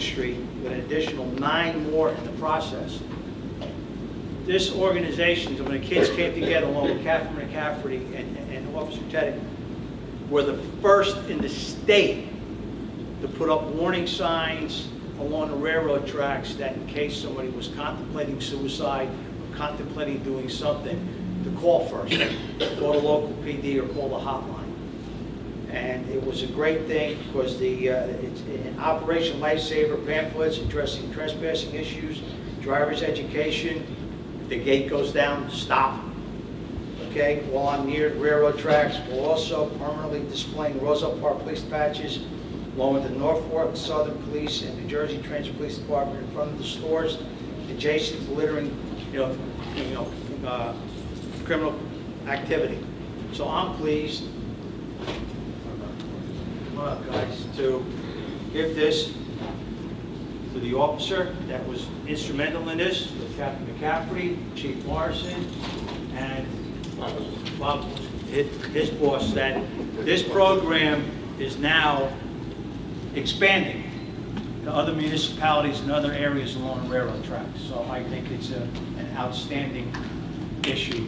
Street with an additional 9 more in the process. This organization, when the kids came together along with Catherine McCafferty and Officer Teddy, were the first in the state to put up warning signs along the railroad tracks that in case somebody was contemplating suicide or contemplating doing something, to call first. Call the local PD or call the hotline. And it was a great thing because it's an Operation Lifesaver pamphlets addressing trespassing issues, driver's education. If the gate goes down, stop. Okay, while I'm near railroad tracks, we're also permanently displaying Roselle Park police patches along with the Norfolk Southern Police and New Jersey Transit Police Department in front of the stores adjacent to littering, criminal activity. So I'm pleased, come on up guys, to give this to the officer that was instrumental in this, with Captain McCafferty, Chief Morrison, and Bob, his boss, that this program is now expanding to other municipalities and other areas along the railroad tracks. So I think it's an outstanding issue.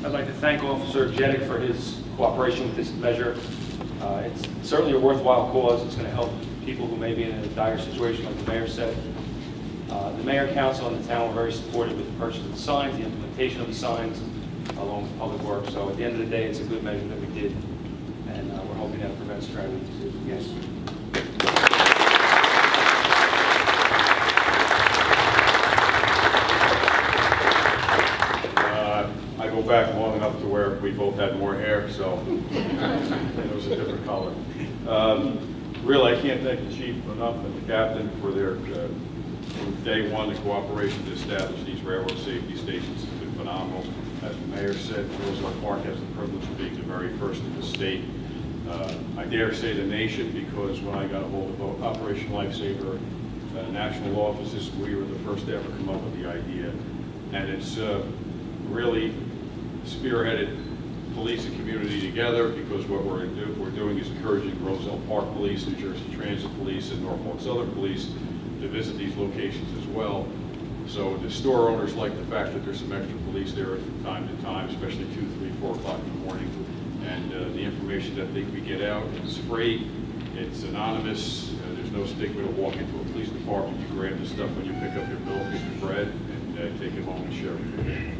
I'd like to thank Officer Jeddick for his cooperation with this measure. It's certainly a worthwhile cause. It's going to help people who may be in a dire situation, like the mayor said. The mayor, council, and the town were very supportive with the purchase of the signs, the implementation of the signs, along with public works. So at the end of the day, it's a good measure that we did, and we're hoping that it prevents tragedy. Yes. I go back long enough to where we both had more hair, so it was a different color. Really, I can't thank the chief enough and the captain for their, from day one, the cooperation to establish these railroad safety stations has been phenomenal. As the mayor said, Roselle Park has the privilege of being the very first in the state. I dare say the nation, because when I got a hold of Operation Lifesaver national offices, we were the first to ever come up with the idea. And it's really spearheaded police and community together, because what we're doing is encouraging Roselle Park Police, New Jersey Transit Police, and Norfolk Southern Police to visit these locations as well. So the store owners like the fact that there's some extra police there from time to time, especially 2, 3, 4 o'clock in the morning. And the information that we get out is free, it's anonymous, there's no stigma to walk into a police department. You grab the stuff when you pick up your milk and your bread and take it home and share it with your family.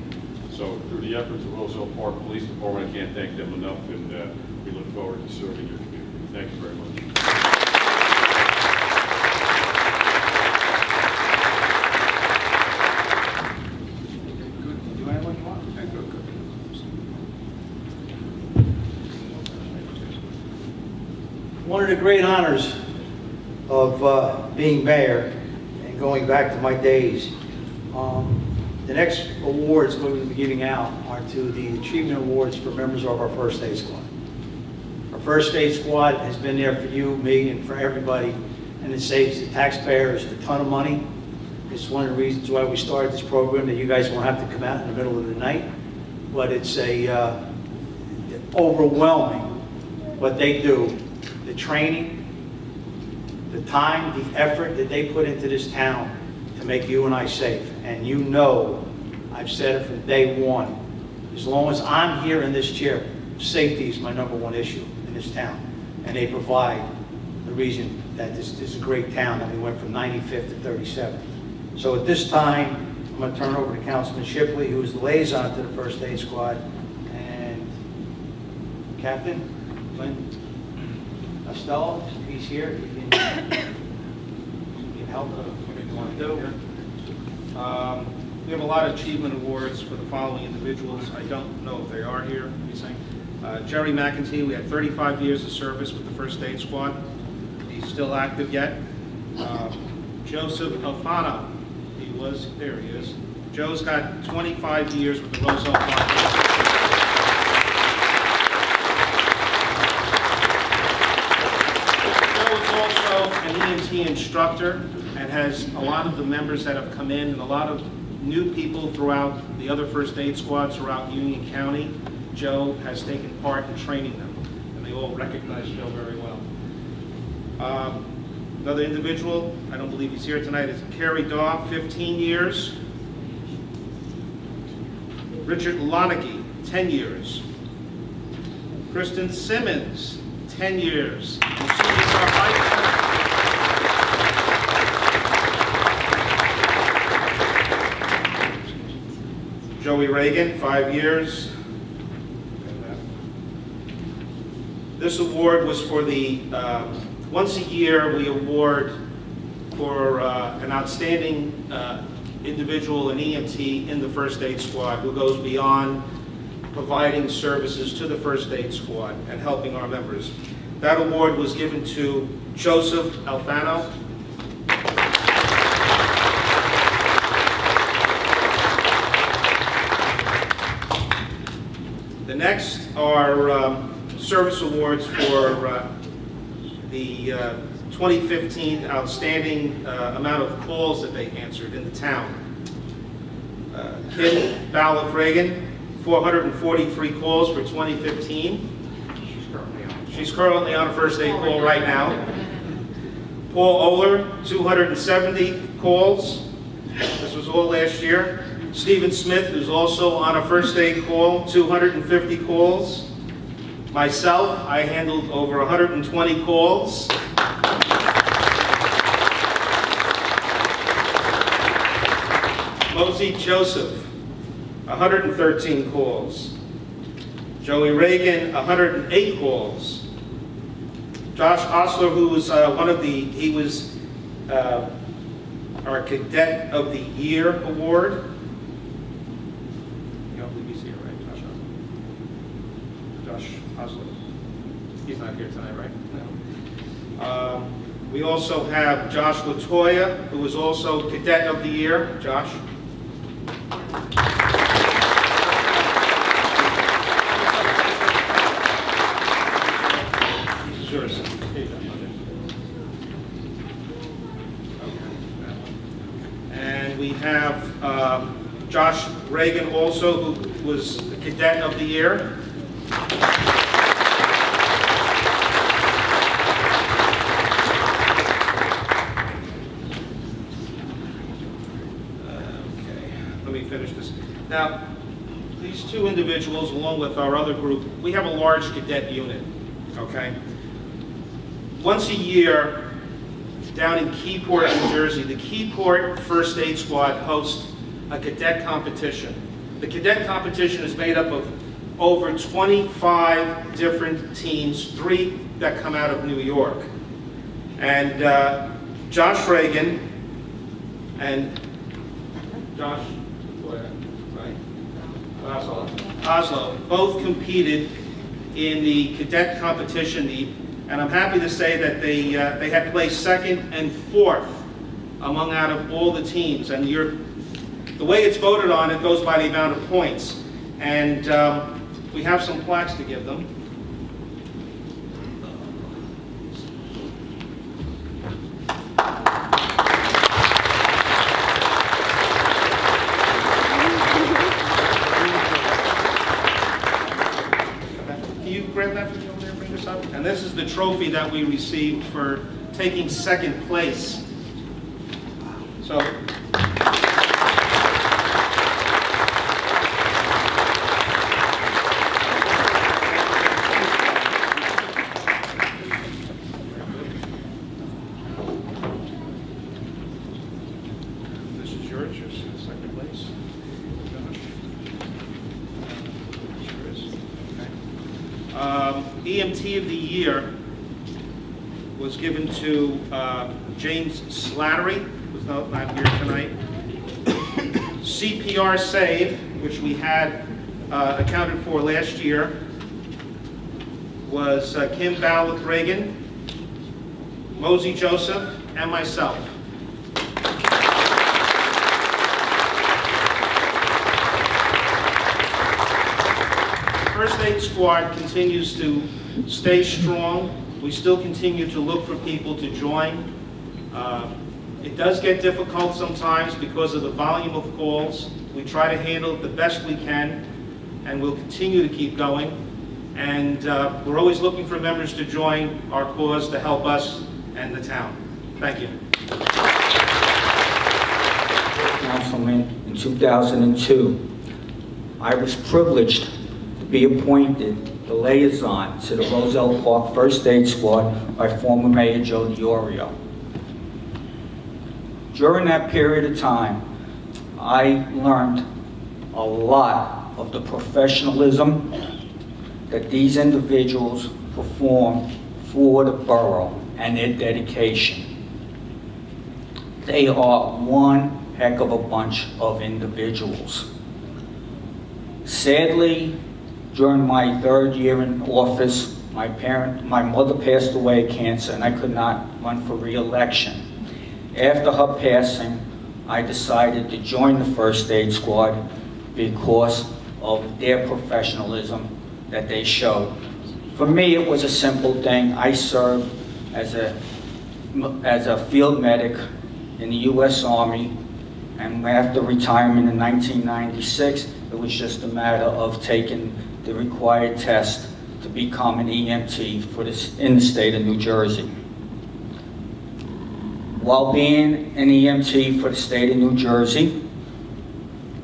So through the efforts of Roselle Park Police Department, I can't thank them enough, and we look forward to serving your community. Thank you very much. Do anyone want? One of the great honors of being mayor and going back to my days, the next awards we're going to be giving out are to the Achievement Awards for members of our First Aid Squad. Our First Aid Squad has been there for you, me, and for everybody, and it saves the taxpayers a ton of money. It's one of the reasons why we started this program, that you guys won't have to come out in the middle of the night. But it's overwhelming what they do, the training, the time, the effort that they put into this town to make you and I safe. And you know, I've said it from day one, as long as I'm here in this chair, safety is my #1 issue in this town. And they provide the reason that this is a great town, that we went from 95th to 37th. So at this time, I'm going to turn over to Councilman Shipley, who is the liaison to the First Aid Squad, and Captain Glenn Costello, he's here. He can help whatever you want to do. We have a lot of achievement awards for the following individuals. I don't know if they are here. Jerry McEntee, we had 35 years of service with the First Aid Squad. He's still active yet. Joseph Alfano, there he is. Joe's got 25 years with the Roselle Park. Joe is also an EMT instructor and has a lot of the members that have come in and a lot of new people throughout the other first aid squads throughout Union County. Joe has taken part in training them, and they all recognize Joe very well. Another individual, I don't believe he's here tonight, is Kerry Daw, 15 years. Richard Lonaghy, 10 years. Kristen Simmons, 10 years. And she is our vice Joey Reagan, 5 years. This award was for the, once a year we award for an outstanding individual, an EMT in the first aid squad who goes beyond providing services to the first aid squad and helping our members. That award was given to Joseph Alfano. The next are service awards for the 2015 outstanding amount of calls that they answered in the town. Kim Ballard Reagan, 443 calls for 2015. She's currently on a first aid call right now. Paul Oler, 270 calls. This was all last year. Stephen Smith, who's also on a first aid call, 250 calls. Myself, I handled over 120 calls. Mosey Joseph, 113 calls. Joey Reagan, 108 calls. Josh Osler, who was he was our Cadet of the Year award. You don't believe he's here, right, Josh Osler? He's not here tonight, right? No. We also have Josh Latoya, who was also Cadet of the Year. Josh? Yours. And we have Josh Reagan also, who was the Cadet of the Year. Okay, let me finish this. Now, these two individuals, along with our other group, we have a large cadet unit, okay? Once a year, down in Keyport, New Jersey, the Keyport First Aid Squad hosts a cadet competition. The cadet competition is made up of over 25 different teams, 3 that come out of New York. And Josh Reagan and Josh, right? Oslo, both competed in the cadet competition. And I'm happy to say that they had placed 2nd and 4th out of all the teams. And the way it's voted on, it goes by the amount of points. And we have some plaques to give them. Can you grab that for me over there and bring this up? And this is the trophy that we received for taking 2nd place. So, this is yours, your 2nd place. Sure is. Okay. EMT of the Year was given to James Slattery, who's not here tonight. CPR Save, which we had accounted for last year, was Kim Ballard Reagan, Mosey Joseph, and myself. First Aid Squad continues to stay strong. We still continue to look for people to join. It does get difficult sometimes because of the volume of calls. We try to handle it the best we can, and we'll continue to keep going. And we're always looking for members to join our cause to help us and the town. Thank you. Councilman, in 2002, I was privileged to be appointed the liaison to the Roselle Park First Aid Squad by former Mayor Joe DiOrio. During that period of time, I learned a lot of the professionalism that these individuals perform for the borough and their dedication. They are one heck of a bunch of individuals. Sadly, during my third year in office, my mother passed away of cancer and I could not run for re-election. After her passing, I decided to join the First Aid Squad because of their professionalism that they showed. For me, it was a simple thing. I served as a field medic in the U.S. Army, and after retirement in 1996, it was just a matter of taking the required test to become an EMT in the state of New Jersey. While being an EMT for the state of New Jersey,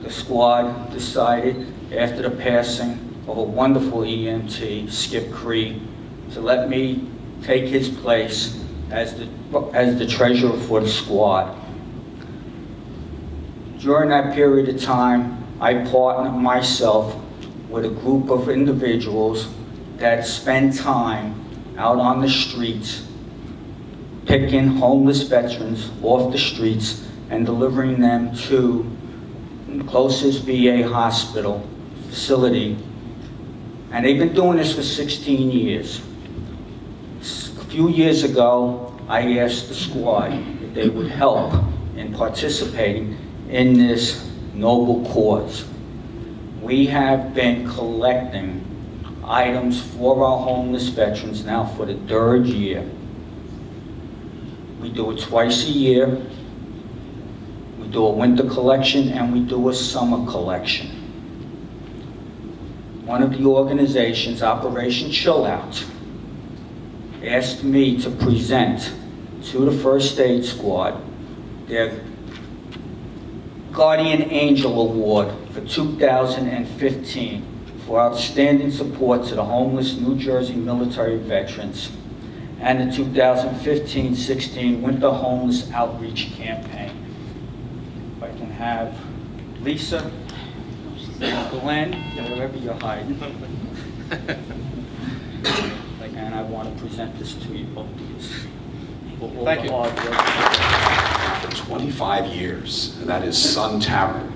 the squad decided, after the passing of a wonderful EMT, Skip Cree, to let me take his place as the treasurer for the squad. During that period of time, I partnered myself with a group of individuals that spend time out on the streets picking homeless veterans off the streets and delivering them to the closest VA hospital facility. And they've been doing this for 16 years. A few years ago, I asked the squad if they would help in participating in this noble cause. We have been collecting items for our homeless veterans now for the third year. We do it twice a year. We do a winter collection and we do a summer collection. One of the organizations, Operation Chill Out, asked me to present to the First Aid Squad their Guardian Angel Award for 2015 for outstanding support to the homeless New Jersey military veterans and the 2015-16 Winter Homeless Outreach Campaign. If I can have Lisa, Glenn, wherever you're hiding. And I want to present this to you both. For all Thank the you. hard work. For 25 years, and that is Sun Tavern.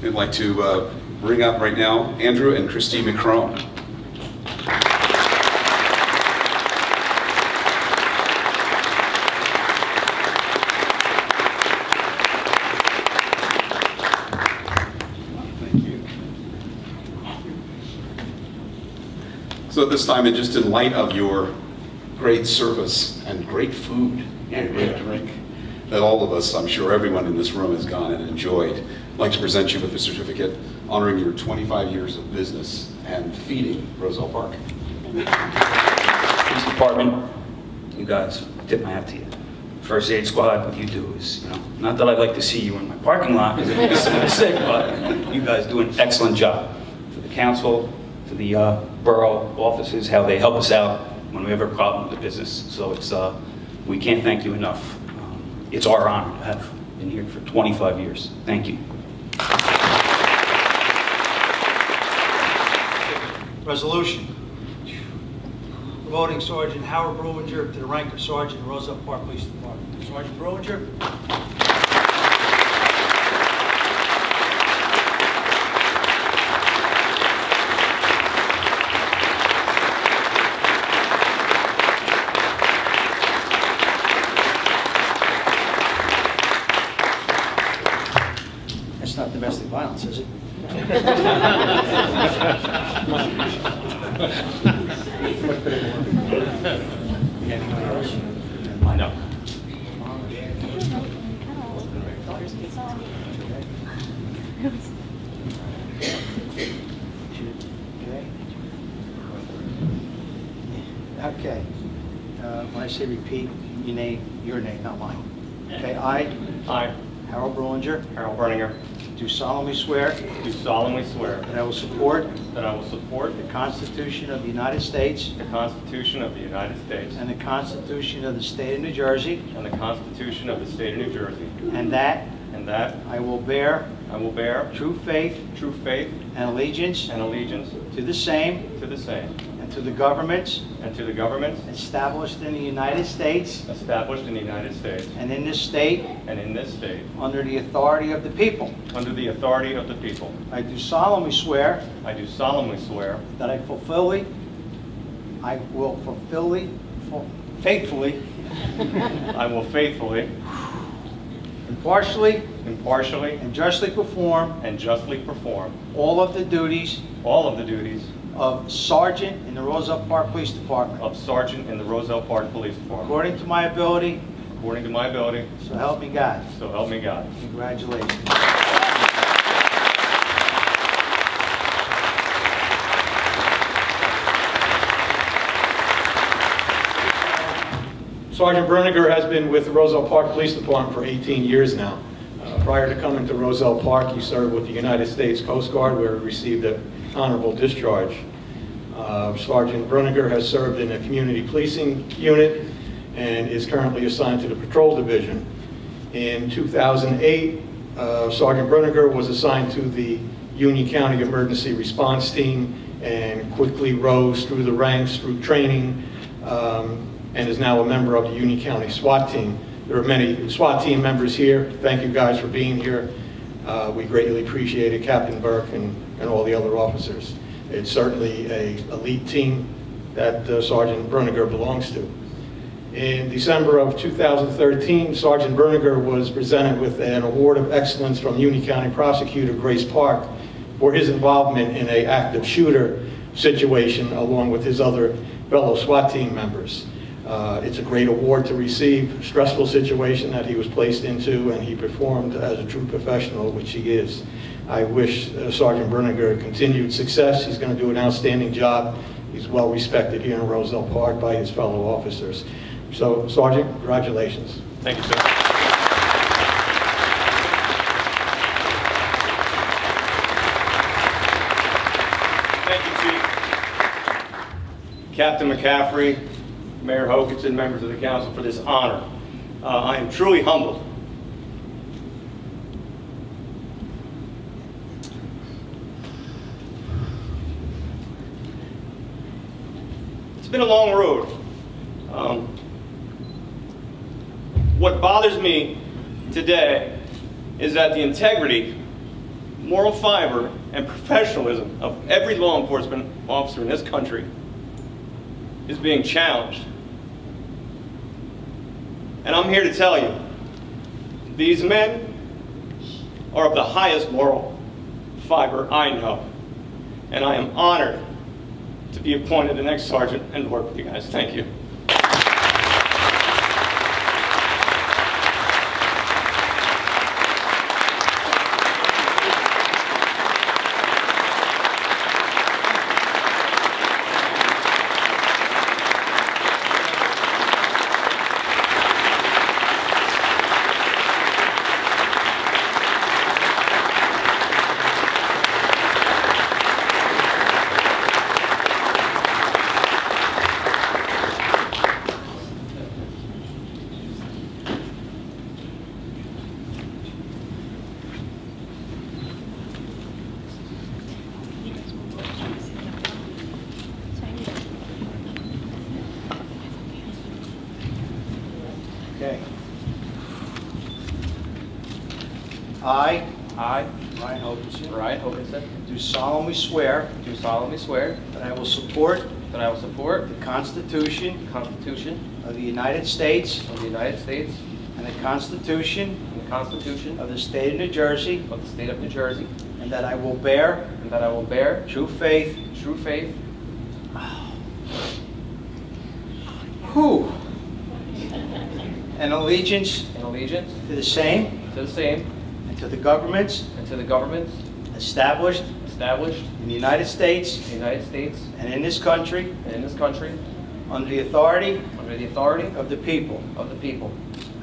We'd like to bring up right now Andrew and Christy McCrone. Thank you. So at this time, and just in light of your great service and great food and great drink, that all of us, I'm sure everyone in this room has gone and enjoyed, I'd like to present you with a certificate honoring your 25 years of business and feeding Roselle Park. Police Department, you guys, tip my hat to you. First Aid Squad, what you do is, not that I'd like to see you in my parking lot because it makes me sick, but you guys do an excellent job. For the council, to the borough offices, how they help us out when we have a problem with the business. So it's, we can't thank you enough. It's our honor to have been here for 25 years. Thank you. Resolution. Promoting Sergeant Howard Bruinger to the rank of Sergeant in Roselle Park Police Department. Sergeant Bruinger. That's not domestic violence, is it? No. Okay. When I say repeat, you name, your name, not mine. Okay, I, I, Harold Brullinger, Harold Berninger, do solemnly swear do solemnly swear that I will support that I will support the Constitution of the United States the Constitution of the United States and the Constitution of the State of New Jersey, and the Constitution of the State of New Jersey, and that and that I will bear I will bear true faith true faith and allegiance and allegiance to the same to the same, and to the governments and to the governments established in the United States established in the United States and in this state and in this state, under the authority of the people. under the authority of the people. I do solemnly swear I do solemnly swear that I will faithfully, I will faithfully, impartially, impartially, and justly perform and justly perform all of the duties all of the duties of Sergeant in the Roselle Park Police Department, of Sergeant in the Roselle Park Police Department, according to my ability, according to my ability, so help me God. so help me God. Congratulations. Sergeant Berninger has been with the Roselle Park Police Department for 18 years now. Prior to coming to Roselle Park, he served with the United States Coast Guard, where he received an honorable discharge. Sergeant Berninger has served in the community policing unit and is currently assigned to the patrol division. In 2008, Sergeant Berninger was assigned to the Union County Emergency Response Team and quickly rose through the ranks through training, and is now a member of the Union County SWAT team. There are many SWAT team members here. Thank you guys for being here. We greatly appreciate it, Captain Burke and all the other officers. It's certainly an elite team that Sergeant Berninger belongs to. In December of 2013, Sergeant Berninger was presented with an Award of Excellence from Union County Prosecutor Grace Park for his involvement in an active shooter situation along with his other fellow SWAT team members. It's a great award to receive, stressful situation that he was placed into, and he performed as a true professional, which he is. I wish Sergeant Berninger continued success. He's going to do an outstanding job. He's well respected here in Roselle Park by his fellow officers. So, Sergeant, congratulations. Thank you, sir. Thank you, Chief. Captain McCaffrey, Mayor Hokinson, members of the council, for this honor. I am truly humbled. It's been a long road. What bothers me today is that the integrity, moral fiber, and professionalism of every law enforcement officer in this country is being challenged. And I'm here to tell you, these men are of the highest moral fiber I know. And I am honored to be appointed the next sergeant and work with you guys. Thank you. Okay. I, I, Ryan Hokinson, Ryan Hokinson, do solemnly swear do solemnly swear that I will support that I will support the Constitution the Constitution of the United States of the United States and the Constitution and the Constitution of the State of New Jersey, of the State of New Jersey, and that I will bear and that I will bear true faith true faith and allegiance and allegiance to the same to the same and to the governments and to the governments established established in the United States in the United States and in this country and in this country under the authority under the authority of the people. of the people.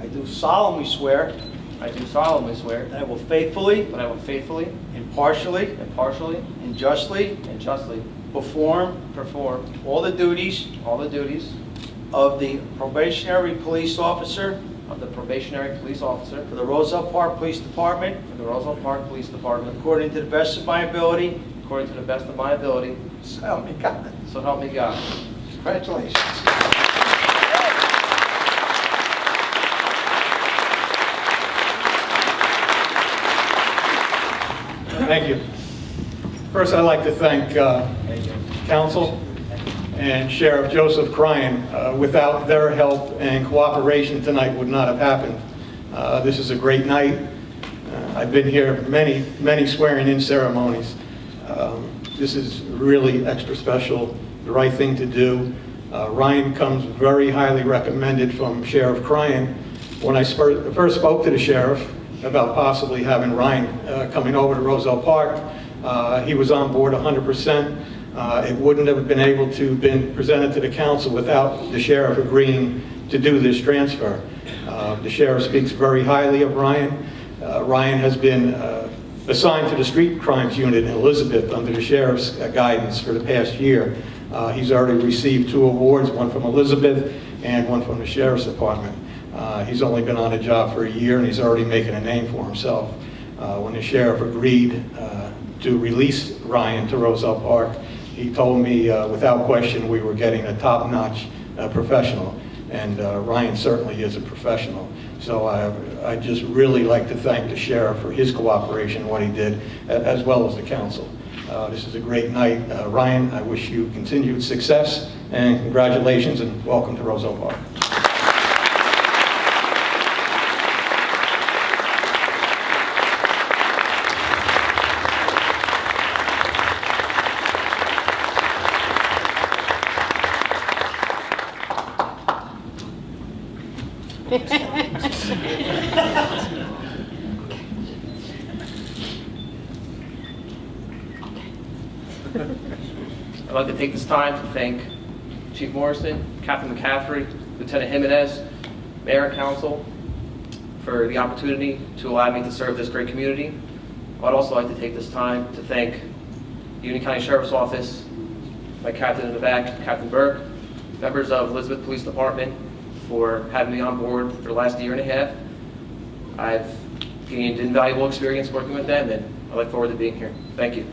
I do solemnly swear I do solemnly swear that I will faithfully, that I will faithfully, impartially, impartially, and justly and justly perform perform all the duties all the duties of the probationary police officer of the probationary police officer for the Roselle Park Police Department for the Roselle Park Police Department according to the best of my ability. according to the best of my ability, So help me God. so help me God. Congratulations. Thank you. First, I'd like to thank council and Sheriff Joseph Cryan. Without their help and cooperation, tonight would not have happened. This is a great night. I've been here many swearing-in ceremonies. This is really extra special, the right thing to do. Ryan comes very highly recommended from Sheriff Cryan. When I first spoke to the sheriff about possibly having Ryan coming over to Roselle Park, he was on board 100%. It wouldn't have been able to been presented to the council without the sheriff agreeing to do this transfer. The sheriff speaks very highly of Ryan. Ryan has been assigned to the street crimes unit in Elizabeth under the sheriff's guidance for the past year. He's already received 2 awards, one from Elizabeth and one from the sheriff's department. He's only been on the job for a year and he's already making a name for himself. When the sheriff agreed to release Ryan to Roselle Park, he told me without question we were getting a top-notch professional, and Ryan certainly is a professional. So I just really like to thank the sheriff for his cooperation, what he did, as well as the council. This is a great night. Ryan, I wish you continued success and congratulations and welcome to Roselle Park. I'd like to take this time to thank Chief Morrison, Captain McCaffrey, Lieutenant Jimenez, Mayor and Council for the opportunity to allow me to serve this great community. I'd also like to take this time to thank the Union County Sheriff's Office, my captain in the back, Captain Burke, members of Elizabeth Police Department for having me on board for the last year and a half. I've gained invaluable experience working with them, and I look forward to being here. Thank you.